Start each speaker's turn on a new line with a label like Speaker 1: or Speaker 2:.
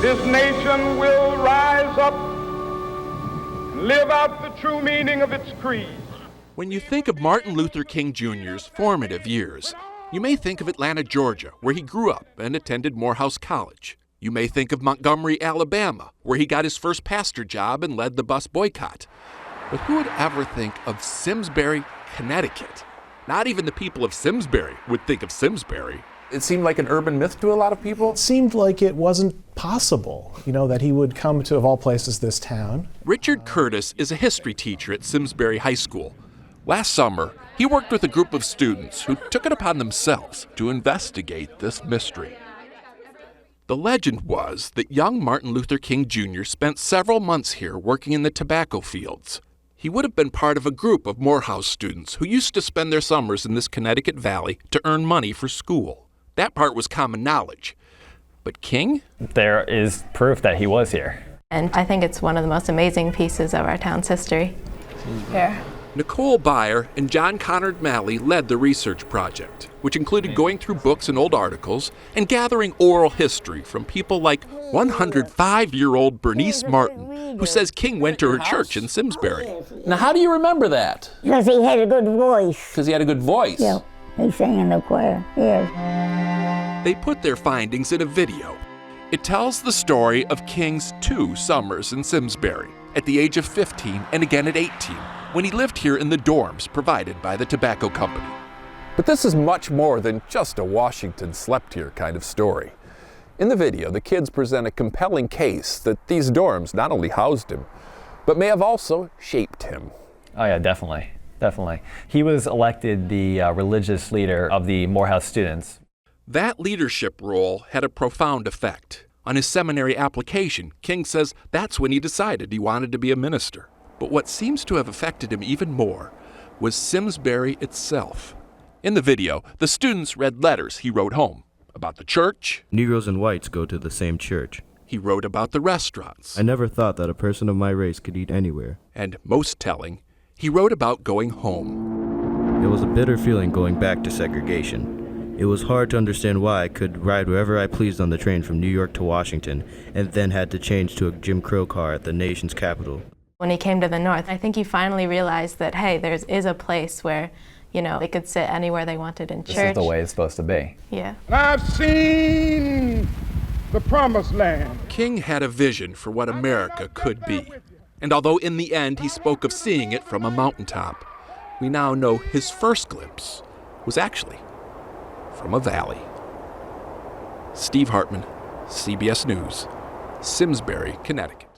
Speaker 1: this nation will rise up and live out the true meaning of its creed.
Speaker 2: When you think of Martin Luther King Jr.'s formative years, you may think of Atlanta, Georgia, where he grew up and attended Morehouse College. You may think of Montgomery, Alabama, where he got his first pastor job and led the bus boycott. But who would ever think of Simsbury, Connecticut? Not even the people of Simsbury would think of Simsbury.
Speaker 3: It seemed like an urban myth to a lot of people.
Speaker 4: It seemed like it wasn't possible, that he would come to, of all places, this town.
Speaker 2: Richard Curtis is a history teacher at Simsbury High School. Last summer, he worked with a group of students who took it upon themselves to investigate this mystery. The legend was that young Martin Luther King Jr. spent several months here working in the tobacco fields. He would have been part of a group of Morehouse students who used to spend their summers in this Connecticut valley to earn money for school. That part was common knowledge. But King?
Speaker 5: There is proof that he was here.
Speaker 6: And I think it's one of the most amazing pieces of our town's history. Here.
Speaker 2: Nicole Byer and John Conard Malley led the research project, which included going through books and old articles and gathering oral history from people like 105-year-old Bernice Martin, who says King went to her church in Simsbury.
Speaker 3: Now, how do you remember that?
Speaker 7: Because he had a good voice.
Speaker 3: Because he had a good voice?
Speaker 7: Yeah, he sang in the choir, yes.
Speaker 2: They put their findings in a video. It tells the story of King's 2 summers in Simsbury, at the age of 15 and again at 18, when he lived here in the dorms provided by the tobacco company.
Speaker 3: But this is much more than just a Washington slept here kind of story. In the video, the kids present a compelling case that these dorms not only housed him, but may have also shaped him.
Speaker 5: Oh yeah, definitely. He was elected the religious leader of the Morehouse students.
Speaker 2: That leadership role had a profound effect. On his seminary application, King says that's when he decided he wanted to be a minister. But what seems to have affected him even more was Simsbury itself. In the video, the students read letters he wrote home about the church.
Speaker 8: Negroes and whites go to the same church.
Speaker 2: He wrote about the restaurants.
Speaker 8: I never thought that a person of my race could eat anywhere.
Speaker 2: And most telling, he wrote about going home.
Speaker 8: It was a bitter feeling going back to segregation. It was hard to understand why I could ride wherever I pleased on the train from New York to Washington and then had to change to a Jim Crow car at the nation's capital.
Speaker 6: When he came to the North, I think he finally realized that, hey, there is a place where, they could sit anywhere they wanted in church.
Speaker 5: This is the way it's supposed to be.
Speaker 6: Yeah.
Speaker 1: I've seen the promised land.
Speaker 2: King had a vision for what America could be. And although in the end he spoke of seeing it from a mountaintop, we now know his first glimpse was actually from a valley. Steve Hartman, CBS News, Simsbury, Connecticut.